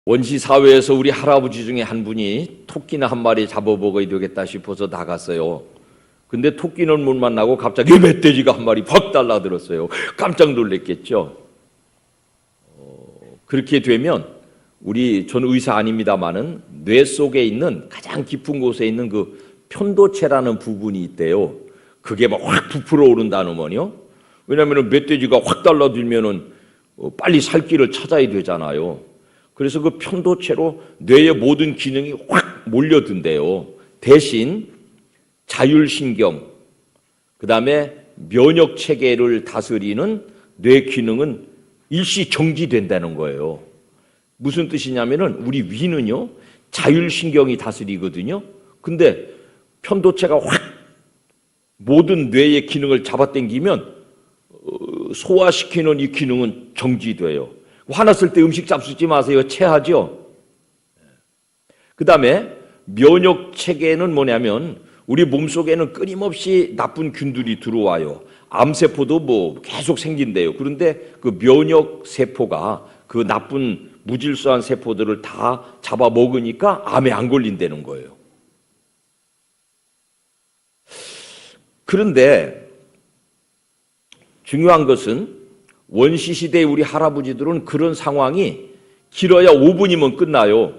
원시 사회에서 우리 할아버지 중에 한 분이 토끼나 한 마리 잡아먹어야 되겠다 싶어서 나갔어요. 근데 토끼는 못 만나고 갑자기 멧돼지가 한 마리 팍 달라들었어요. 깜짝 놀랐겠죠. 그렇게 되면 전 의사 아닙니다마는 뇌 속에 있는 가장 깊은 곳에 있는 그 편도체라는 부분이 있대요. 그게 막 확 부풀어 오른다는 거요. 왜냐하면 멧돼지가 확 달라들면은 빨리 살 길을 찾아야 되잖아요. 그래서 그 편도체로 뇌의 모든 기능이 확 몰려든대요. 대신 자율신경, 그 다음에 면역체계를 다스리는 뇌 기능은 일시 정지된다는 거예요. 무슨 뜻이냐면은 우리 위는요, 자율신경이 다스리거든요. 근데 편도체가 확 모든 뇌의 기능을 잡아당기면 소화시키는 이 기능은 정지돼요. 화났을 때 음식 잡수지 마세요. 체하죠. 그 다음에 면역체계는 뭐냐면 우리 몸속에는 끊임없이 나쁜 균들이 들어와요. 암세포도 뭐 계속 생긴대요. 그런데 그 면역세포가 그 나쁜 무질서한 세포들을 다 잡아먹으니까 암에 안 걸린다는 거예요. 그런데 중요한 것은 원시시대의 우리 할아버지들은 그런 상황이 길어야 5분이면 끝나요.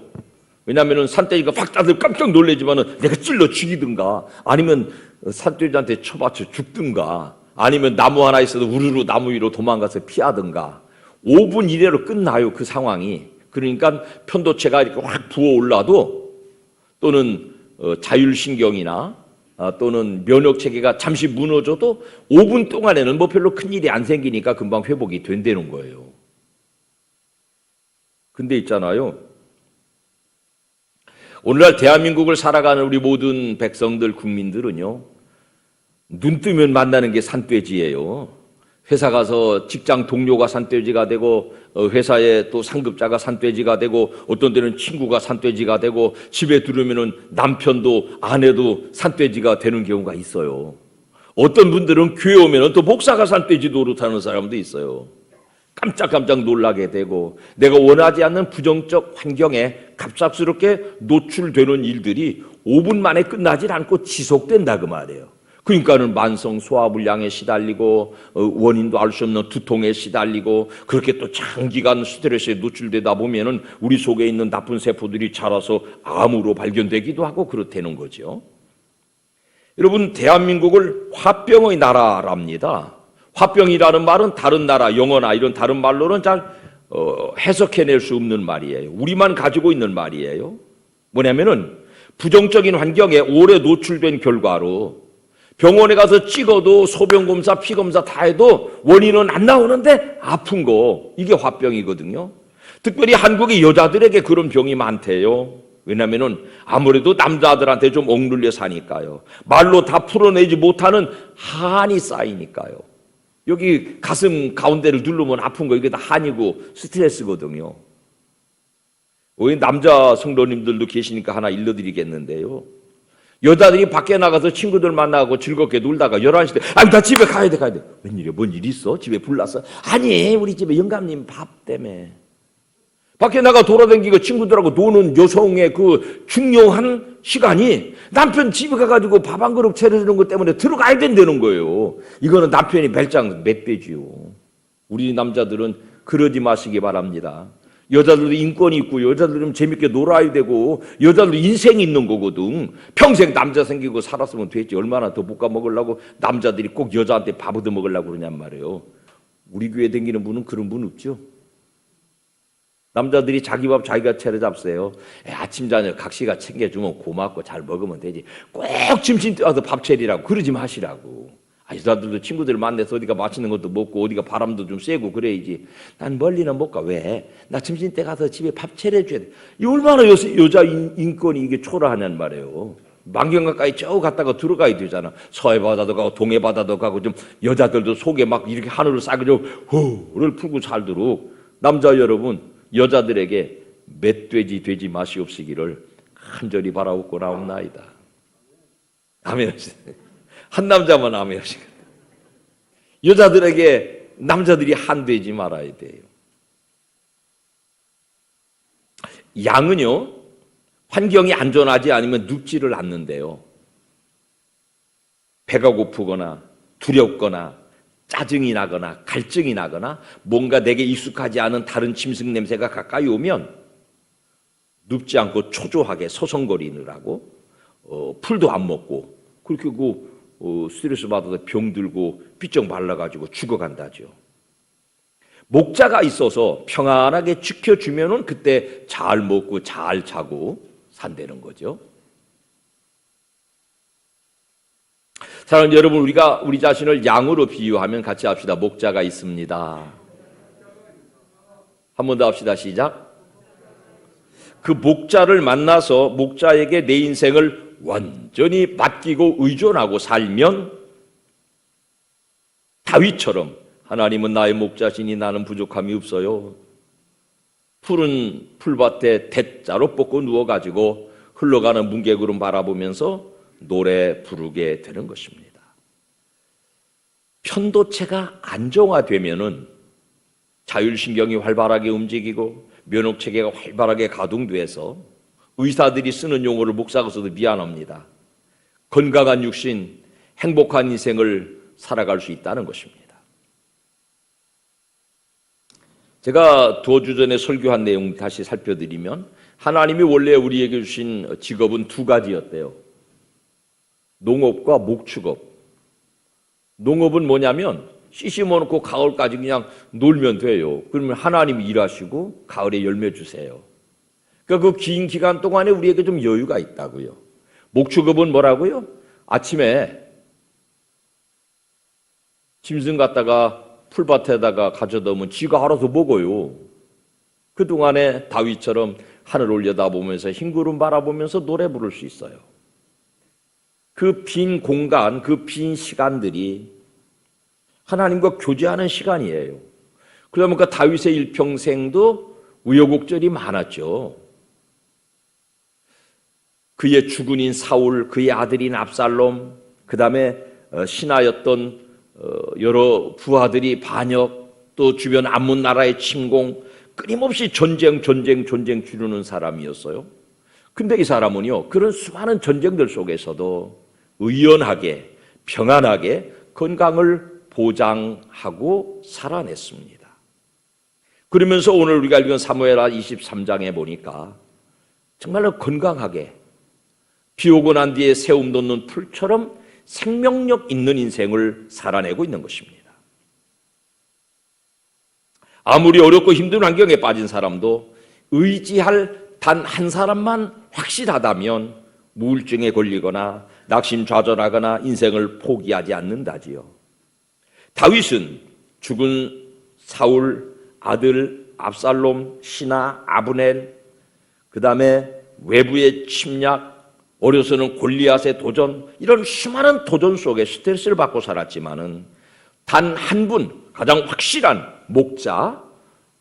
왜냐하면 산돼지가 확 따들 깜짝 놀라지만은 내가 찔러 죽이든가 아니면 산돼지한테 쳐맞춰 죽든가 아니면 나무 하나 있어도 우르르 나무 위로 도망가서 피하든가 5분 이내로 끝나요. 그 상황이. 그러니까 편도체가 이렇게 확 부어올라도 또는 자율신경이나 또는 면역체계가 잠시 무너져도 5분 동안에는 뭐 별로 큰일이 안 생기니까 금방 회복이 된다는 거예요. 근데 있잖아요. 오늘날 대한민국을 살아가는 우리 모든 백성들, 국민들은요. 눈 뜨면 만나는 게 산돼지예요. 회사 가서 직장 동료가 산돼지가 되고 회사에 또 상급자가 산돼지가 되고 어떤 데는 친구가 산돼지가 되고 집에 들어오면은 남편도 아내도 산돼지가 되는 경우가 있어요. 어떤 분들은 교회 오면은 또 목사가 산돼지 노릇하는 사람도 있어요. 깜짝깜짝 놀라게 되고 내가 원하지 않는 부정적 환경에 갑작스럽게 노출되는 일들이 5분 만에 끝나질 않고 지속된다 그 말이에요. 그러니까는 만성 소화불량에 시달리고 원인도 알 수 없는 두통에 시달리고 그렇게 또 장기간 스트레스에 노출되다 보면은 우리 속에 있는 나쁜 세포들이 자라서 암으로 발견되기도 하고 그렇다는 거죠. 여러분, 대한민국을 화병의 나라랍니다. 화병이라는 말은 다른 나라, 영어나 이런 다른 말로는 잘 해석해낼 수 없는 말이에요. 우리만 가지고 있는 말이에요. 뭐냐면은 부정적인 환경에 오래 노출된 결과로 병원에 가서 찍어도 소변검사, 피검사 다 해도 원인은 안 나오는데 아픈 거, 이게 화병이거든요. 특별히 한국의 여자들에게 그런 병이 많대요. 왜냐하면 아무래도 남자들한테 좀 억눌려 사니까요. 말로 다 풀어내지 못하는 한이 쌓이니까요. 여기 가슴 가운데를 누르면 아픈 거 이게 다 한이고 스트레스거든요. 우리 남자 성도님들도 계시니까 하나 일러드리겠는데요. 여자들이 밖에 나가서 친구들 만나고 즐겁게 놀다가 11시 때 아니 나 집에 가야 돼. 웬일이야? 뭔 일 있어? 집에 불났어? 아니 우리 집에 영감님 밥 때문에. 밖에 나가 돌아다니고 친구들하고 노는 여성의 그 중요한 시간이 남편 집에 가가지고 밥 한 그릇 차려주는 것 때문에 들어가야 된다는 거예요. 이거는 남편이 벨장 멧돼지요. 우리 남자들은 그러지 마시기 바랍니다. 여자들도 인권이 있고 여자들은 재밌게 놀아야 되고 여자들도 인생이 있는 거거든. 평생 남자 생기고 살았으면 됐지. 얼마나 더 볶아 먹으려고 남자들이 꼭 여자한테 밥 얻어 먹으려고 그러냔 말이에요. 우리 교회 다니는 분은 그런 분 없죠. 남자들이 자기 밥 자기가 차려 잡세요. 아침 저녁 각시가 챙겨주면 고맙고 잘 먹으면 되지. 꼭 점심 때 와서 밥 차리라고 그러지 마시라고. 여자들도 친구들 만나서 어디가 맛있는 것도 먹고 어디가 바람도 좀 쐬고 그래야지. 난 멀리는 못 가. 왜? 나 점심 때 가서 집에 밥 차려줘야 돼. 이 얼마나 여자 인권이 이게 초라하냔 말이에요. 만경 가까이 쭉 갔다가 들어가야 되잖아. 서해 바다도 가고 동해 바다도 가고 좀 여자들도 속에 막 이렇게 하늘을 싸그려 호를 풀고 살도록 남자 여러분 여자들에게 멧돼지 되지 마시옵시기를 간절히 바라옵고 나옵나이다. 아멘. 한 남자만 아멘 하시겠다. 여자들에게 남자들이 한되지 말아야 돼요. 양은요, 환경이 안전하지 않으면 눕지를 않는데요. 배가 고프거나 두렵거나 짜증이 나거나 갈증이 나거나 뭔가 내게 익숙하지 않은 다른 짐승 냄새가 가까이 오면 눕지 않고 초조하게 서성거리느라고 풀도 안 먹고 그렇게 스트레스 받아서 병들고 삐쩍 말라가지고 죽어간다죠. 목자가 있어서 평안하게 지켜주면은 그때 잘 먹고 잘 자고 산다는 거죠. 사랑하는 여러분, 우리가 우리 자신을 양으로 비유하면 같이 합시다. 목자가 있습니다. 한 번 더 합시다. 시작. 그 목자를 만나서 목자에게 내 인생을 완전히 맡기고 의존하고 살면 다윗처럼 하나님은 나의 목자시니 나는 부족함이 없어요. 푸른 풀밭에 대자로 뻗고 누워가지고 흘러가는 문개구름 바라보면서 노래 부르게 되는 것입니다. 편도체가 안정화되면은 자율신경이 활발하게 움직이고 면역체계가 활발하게 가동돼서 의사들이 쓰는 용어를 목사가 써도 미안합니다. 건강한 육신, 행복한 인생을 살아갈 수 있다는 것입니다. 제가 2주 전에 설교한 내용 다시 살펴드리면 하나님이 원래 우리에게 주신 직업은 2가지였대요. 농업과 목축업. 농업은 뭐냐면 씨 심어놓고 가을까지 그냥 놀면 돼요. 그러면 하나님이 일하시고 가을에 열매 주세요. 그러니까 그 긴 기간 동안에 우리에게 좀 여유가 있다고요. 목축업은 뭐라고요? 아침에 짐승 갖다가 풀밭에다가 가져다 오면 지가 알아서 먹어요. 그동안에 다윗처럼 하늘 올려다보면서 흰 구름 바라보면서 노래 부를 수 있어요. 그 빈 공간, 그 빈 시간들이 하나님과 교제하는 시간이에요. 그러다 보니까 다윗의 일평생도 우여곡절이 많았죠. 그의 주군인 사울, 그의 아들인 압살롬, 그 다음에 신하였던 여러 부하들이 반역, 또 주변 암몬 나라의 침공, 끊임없이 전쟁 치르는 사람이었어요. 근데 이 사람은요, 그런 수많은 전쟁들 속에서도 의연하게, 평안하게 건강을 보장하고 살아냈습니다. 그러면서 오늘 우리가 읽은 사무엘하 23장에 보니까 정말로 건강하게 비 오고 난 뒤에 새움 돋는 풀처럼 생명력 있는 인생을 살아내고 있는 것입니다. 아무리 어렵고 힘든 환경에 빠진 사람도 의지할 단 한 사람만 확실하다면 우울증에 걸리거나 낙심좌절하거나 인생을 포기하지 않는다지요. 다윗은 죽은 사울 아들 압살롬, 신하 아브넬, 그 다음에 외부의 침략, 어려서는 골리앗의 도전, 이런 수많은 도전 속에 스트레스를 받고 살았지만은 단 한 분, 가장 확실한 목자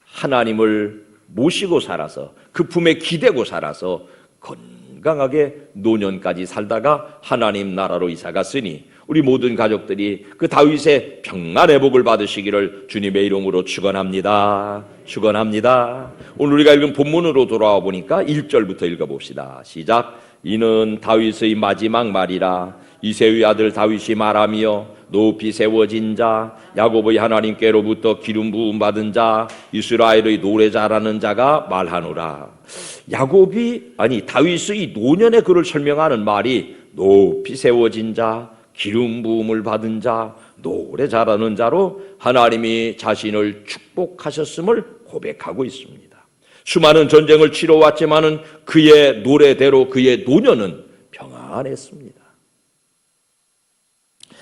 하나님을 모시고 살아서 그 품에 기대고 살아서 건강하게 노년까지 살다가 하나님 나라로 이사갔으니 우리 모든 가족들이 그 다윗의 평안의 복을 받으시기를 주님의 이름으로 축원합니다. 축원합니다. 오늘 우리가 읽은 본문으로 돌아와 보니까 1절부터 읽어봅시다. 시작. 이는 다윗의 마지막 말이라. 이새의 아들 다윗이 말하며 높이 세워진 자, 야곱의 하나님께로부터 기름 부음 받은 자, 이스라엘의 노래 잘하는 자가 말하노라. 다윗의 노년의 그를 설명하는 말이 높이 세워진 자, 기름 부음을 받은 자, 노래 잘하는 자로 하나님이 자신을 축복하셨음을 고백하고 있습니다. 수많은 전쟁을 치러왔지만은 그의 노래대로 그의 노년은 평안했습니다.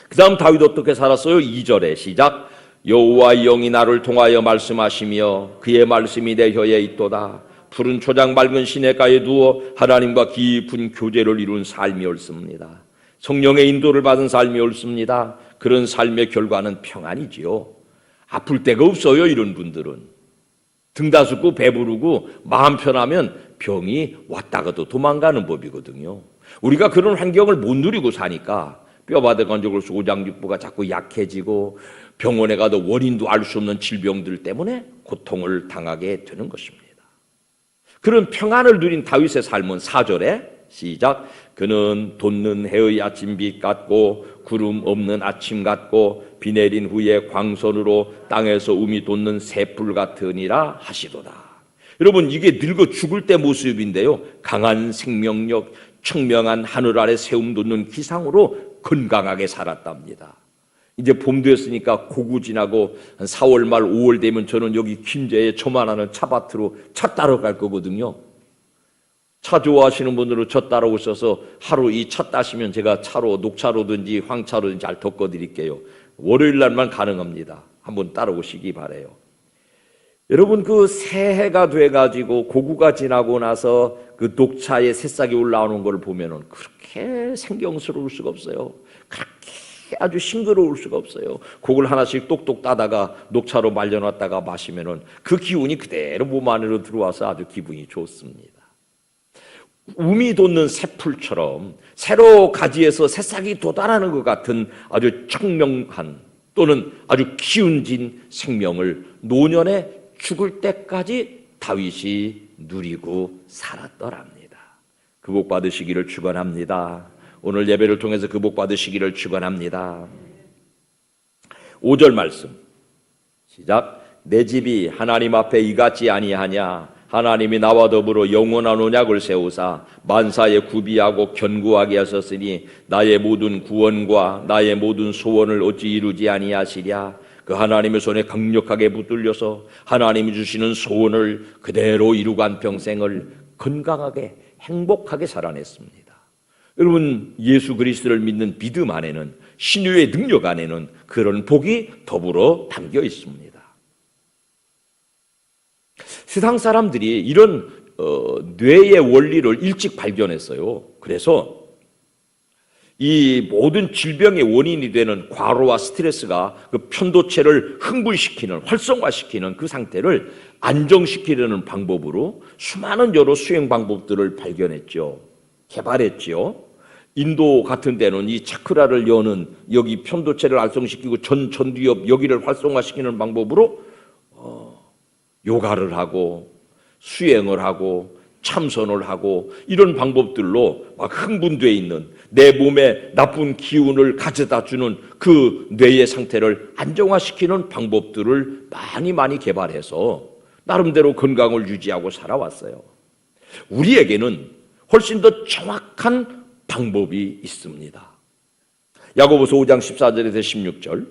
그 다음 다윗 어떻게 살았어요? 2절에 시작. 여호와의 영이 나를 통하여 말씀하시며 그의 말씀이 내 혀에 있도다. 푸른 초장 맑은 시냇가에 누워 하나님과 깊은 교제를 이룬 삶이 옳습니다. 성령의 인도를 받은 삶이 옳습니다. 그런 삶의 결과는 평안이지요. 아플 데가 없어요. 이런 분들은 등다sup고 배부르고 마음 편하면 병이 왔다가도 도망가는 법이거든요. 우리가 그런 환경을 못 누리고 사니까 뼈바닥 건조골 소장육부가 자꾸 약해지고 병원에 가도 원인도 알 수 없는 질병들 때문에 고통을 당하게 되는 것입니다. 그런 평안을 누린 다윗의 삶은 4절에 시작. 그는 돋는 해의 아침빛 같고 구름 없는 아침 같고 비 내린 후에 광선으로 땅에서 움이 돋는 새풀 같으니라 하시도다. 여러분, 이게 늙어 죽을 때 모습인데요, 강한 생명력, 청명한 하늘 아래 세움 돋는 기상으로 건강하게 살았답니다. 이제 봄 됐으니까 고구 지나고 한 4월 말 5월 되면 저는 여기 김제에 저만하는 차밭으로 차 따러 갈 거거든요. 차 좋아하시는 분들은 저 따라오셔서 하루 이 차 따시면 제가 차로 녹차로든지 황차로든지 잘 덮어 드릴게요. 월요일 날만 가능합니다. 한번 따라오시기 바라요. 여러분, 그 새해가 돼가지고 고구가 지나고 나서 그 녹차에 새싹이 올라오는 걸 보면은 그렇게 생경스러울 수가 없어요. 그렇게 아주 싱그러울 수가 없어요. 그걸 하나씩 똑똑 따다가 녹차로 말려놨다가 마시면은 그 기운이 그대로 몸 안으로 들어와서 아주 기분이 좋습니다. 움이 돋는 새풀처럼 새로 가지에서 새싹이 돋아나는 것 같은 아주 청명한 또는 아주 기운진 생명을 노년에 죽을 때까지 다윗이 누리고 살았더랍니다. 그 복 받으시기를 축원합니다. 오늘 예배를 통해서 그 복 받으시기를 축원합니다. 5절 말씀 시작. 내 집이 하나님 앞에 이같지 아니하냐. 하나님이 나와 더불어 영원한 언약을 세우사 만사에 구비하고 견고하게 하셨으니 나의 모든 구원과 나의 모든 소원을 어찌 이루지 아니하시랴. 그 하나님의 손에 강력하게 붙들려서 하나님이 주시는 소원을 그대로 이루고 한 평생을 건강하게 행복하게 살아냈습니다. 여러분, 예수 그리스도를 믿는 믿음 안에는, 신유의 능력 안에는 그런 복이 더불어 담겨 있습니다. 세상 사람들이 이런 뇌의 원리를 일찍 발견했어요. 그래서 이 모든 질병의 원인이 되는 과로와 스트레스가 그 편도체를 흥분시키는, 활성화시키는 그 상태를 안정시키려는 방법으로 수많은 여러 수행 방법들을 발견했죠. 개발했죠. 인도 같은 데는 이 차크라를 여는, 여기 편도체를 활성시키고 전두엽 여기를 활성화시키는 방법으로 요가를 하고 수행을 하고 참선을 하고 이런 방법들로 막 흥분되어 있는 내 몸에 나쁜 기운을 가져다 주는 그 뇌의 상태를 안정화시키는 방법들을 많이 개발해서 나름대로 건강을 유지하고 살아왔어요. 우리에게는 훨씬 더 정확한 방법이 있습니다. 야고보서 5장 14절에서 16절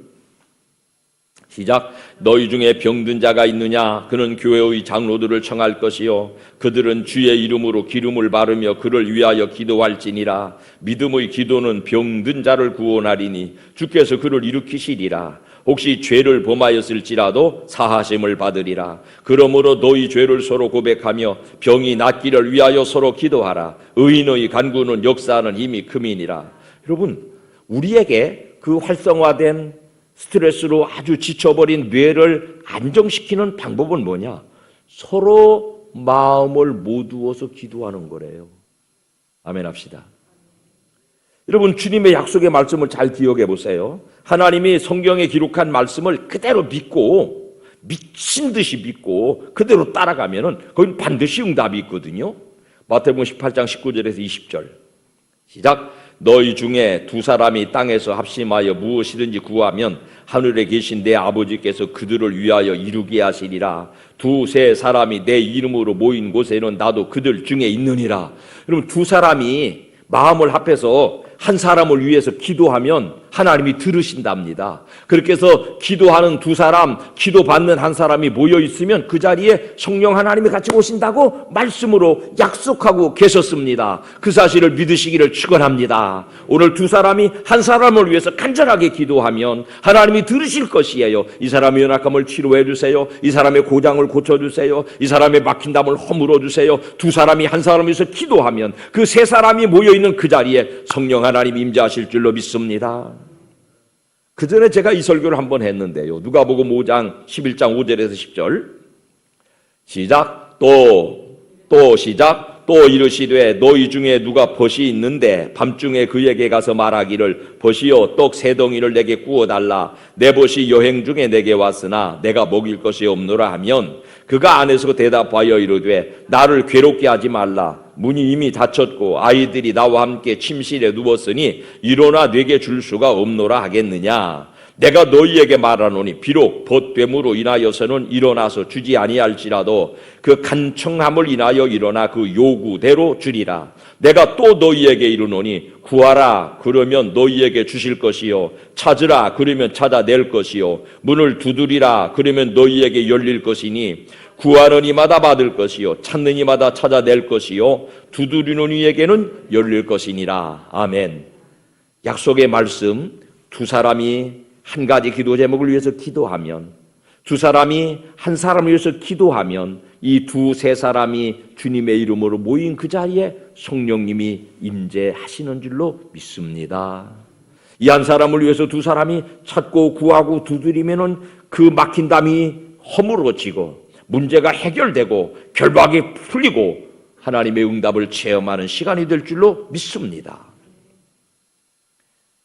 시작. 너희 중에 병든 자가 있느냐? 그는 교회의 장로들을 청할 것이요 그들은 주의 이름으로 기름을 바르며 그를 위하여 기도할지니라. 믿음의 기도는 병든 자를 구원하리니 주께서 그를 일으키시리라. 혹시 죄를 범하였을지라도 사하심을 받으리라. 그러므로 너희 죄를 서로 고백하며 병이 낫기를 위하여 서로 기도하라. 의인의 간구는 역사하는 힘이 큼이니라. 여러분, 우리에게 그 활성화된 스트레스로 아주 지쳐버린 뇌를 안정시키는 방법은 뭐냐? 서로 마음을 모두어서 기도하는 거래요. 아멘 합시다. 여러분, 주님의 약속의 말씀을 잘 기억해 보세요. 하나님이 성경에 기록한 말씀을 그대로 믿고, 미친 듯이 믿고 그대로 따라가면은 거긴 반드시 응답이 있거든요. 마태복음 18장 19절에서 20절 시작. 너희 중에 두 사람이 땅에서 합심하여 무엇이든지 구하면 하늘에 계신 내 아버지께서 그들을 위하여 이루게 하시리라. 두세 사람이 내 이름으로 모인 곳에는 나도 그들 중에 있느니라. 여러분, 두 사람이 마음을 합해서 한 사람을 위해서 기도하면 하나님이 들으신답니다. 그렇게 해서 기도하는 두 사람, 기도받는 한 사람이 모여 있으면 그 자리에 성령 하나님이 같이 오신다고 말씀으로 약속하고 계셨습니다. 그 사실을 믿으시기를 축원합니다. 오늘 두 사람이 한 사람을 위해서 간절하게 기도하면 하나님이 들으실 것이에요. 이 사람의 연약함을 치료해 주세요. 이 사람의 고장을 고쳐주세요. 이 사람의 막힌 담을 허물어 주세요. 두 사람이 한 사람을 위해서 기도하면 그 세 사람이 모여 있는 그 자리에 성령 하나님 임재하실 줄로 믿습니다. 그 전에 제가 이 설교를 한번 했는데요. 누가복음 5장 11장 5절에서 10절 시작. 또 시작. 또 이르시되 너희 중에 누가 벗이 있는데 밤중에 그에게 가서 말하기를 벗이요 떡 세 덩이를 내게 구워달라. 내 벗이 여행 중에 내게 왔으나 내가 먹일 것이 없노라 하면 그가 안에서 대답하여 이르되 나를 괴롭게 하지 말라. 문이 이미 닫혔고 아이들이 나와 함께 침실에 누웠으니 일어나 내게 줄 수가 없노라 하겠느냐. 내가 너희에게 말하노니 비록 벗됨으로 인하여서는 일어나서 주지 아니할지라도 그 간청함을 인하여 일어나 그 요구대로 주리라. 내가 또 너희에게 이르노니 구하라 그러면 너희에게 주실 것이요 찾으라 그러면 찾아낼 것이요 문을 두드리라 그러면 너희에게 열릴 것이니 구하는 이마다 받을 것이요 찾는 이마다 찾아낼 것이요 두드리는 이에게는 열릴 것이니라. 아멘. 약속의 말씀. 두 사람이 한 가지 기도 제목을 위해서 기도하면, 두 사람이 한 사람을 위해서 기도하면 이 두세 사람이 주님의 이름으로 모인 그 자리에 성령님이 임재하시는 줄로 믿습니다. 이 한 사람을 위해서 두 사람이 찾고 구하고 두드리면은 그 막힌 담이 허물어지고 문제가 해결되고 결박이 풀리고 하나님의 응답을 체험하는 시간이 될 줄로 믿습니다.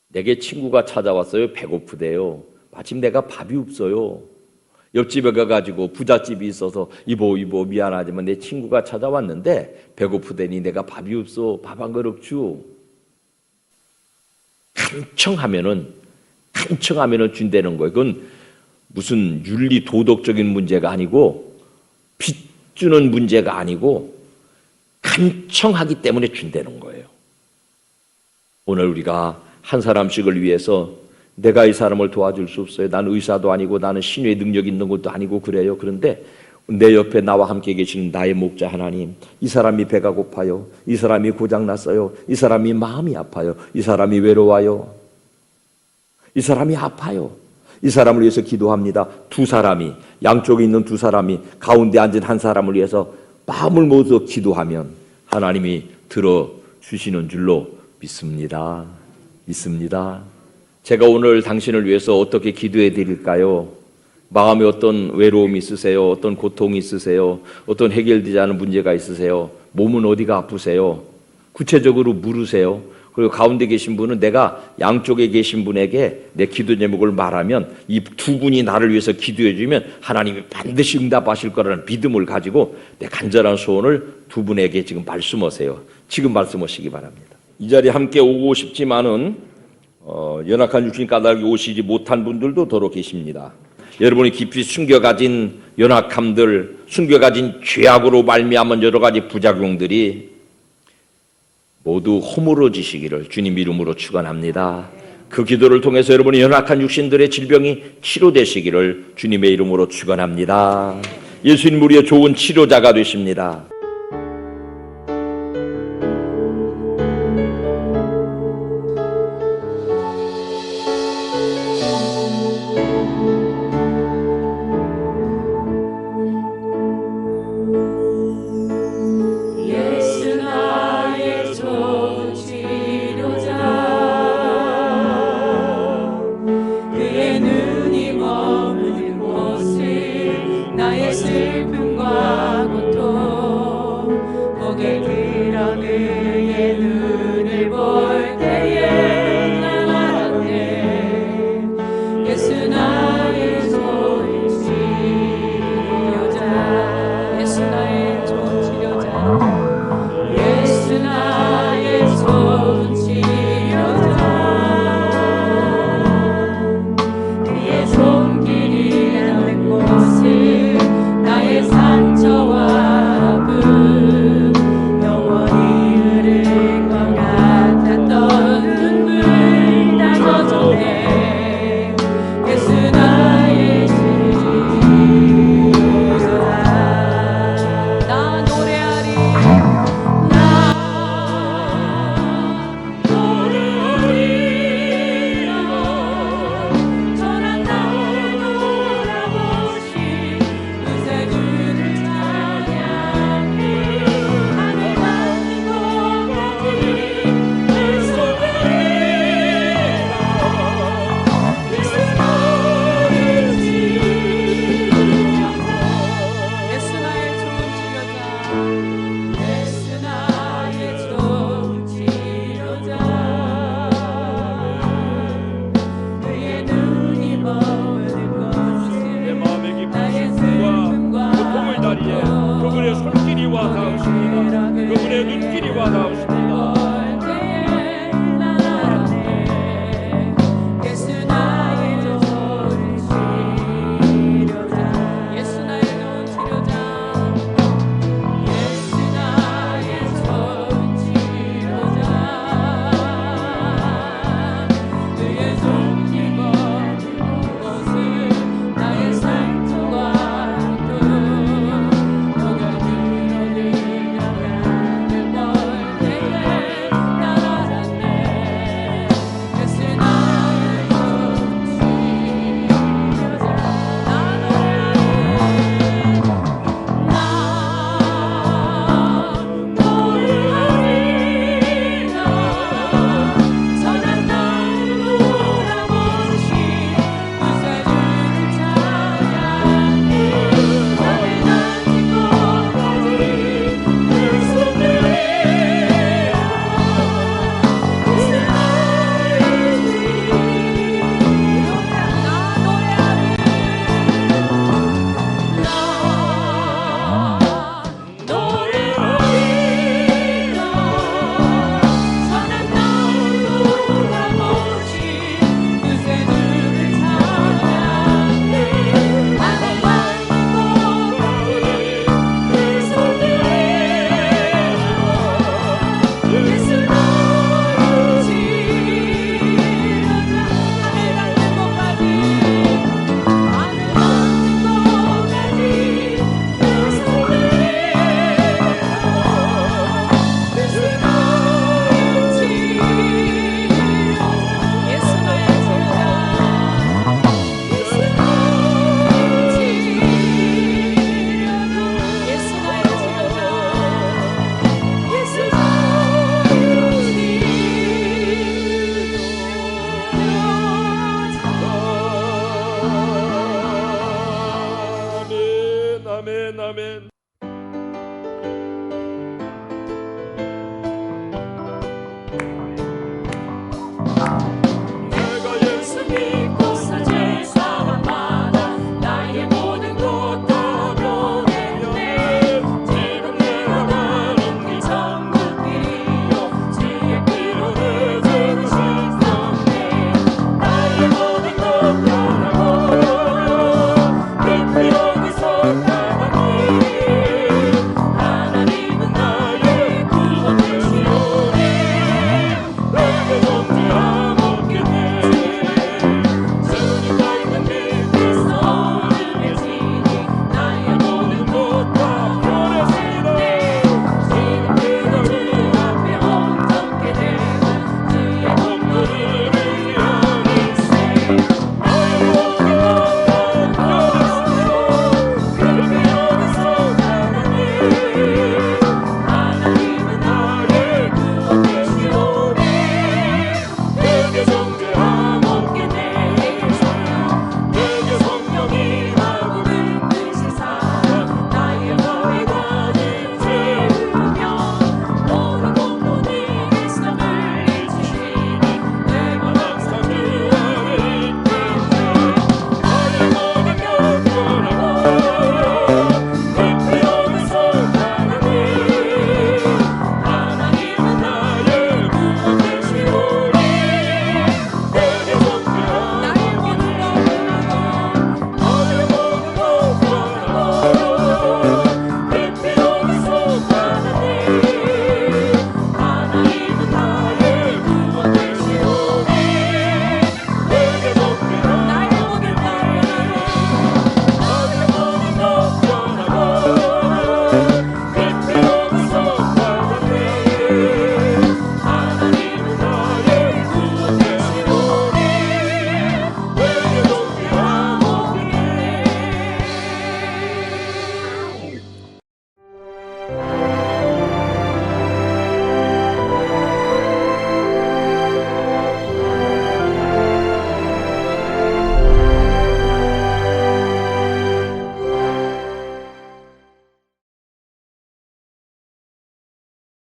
내게 친구가 찾아왔어요. 배고프대요. 마침 내가 밥이 없어요. 옆집에 가가지고 부잣집이 있어서 이보 미안하지만 내 친구가 찾아왔는데 배고프대니 내가 밥이 없어. 밥 한 그릇 주. 간청하면은 준다는 거예요. 그건 무슨 윤리 도덕적인 문제가 아니고 빚 주는 문제가 아니고 간청하기 때문에 준다는 거예요. 오늘 우리가 한 사람씩을 위해서 내가 이 사람을 도와줄 수 없어요. 나는 의사도 아니고 나는 신유의 능력 있는 것도 아니고 그래요. 그런데 내 옆에 나와 함께 계시는 나의 목자 하나님, 이 사람이 배가 고파요. 이 사람이 고장났어요. 이 사람이 마음이 아파요. 이 사람이 외로워요. 이 사람이 아파요. 이 사람을 위해서 기도합니다. 두 사람이, 양쪽에 있는 두 사람이 가운데 앉은 한 사람을 위해서 마음을 모두 기도하면 하나님이 들어주시는 줄로 믿습니다. 제가 오늘 당신을 위해서 어떻게 기도해 드릴까요? 마음에 어떤 외로움이 있으세요? 어떤 고통이 있으세요? 어떤 해결되지 않은 문제가 있으세요? 몸은 어디가 아프세요? 구체적으로 물으세요. 그리고 가운데 계신 분은 내가 양쪽에 계신 분에게 내 기도 제목을 말하면 이 두 분이 나를 위해서 기도해 주면 하나님이 반드시 응답하실 거라는 믿음을 가지고 내 간절한 소원을 두 분에게 지금 말씀하세요. 지금 말씀하시기 바랍니다. 이 자리에 함께 오고 싶지만은 연약한 육신 까닭에 오시지 못한 분들도 더러 계십니다. 여러분이 깊이 숨겨가진 연약함들, 숨겨가진 죄악으로 말미암은 여러 가지 부작용들이 모두 허물어지시기를 주님 이름으로 축원합니다. 그 기도를 통해서 여러분의 연약한 육신들의 질병이 치료되시기를 주님의 이름으로 축원합니다. 예수님 우리의 좋은 치료자가 되십니다. 상처와 아픔 영원히 받아옵시니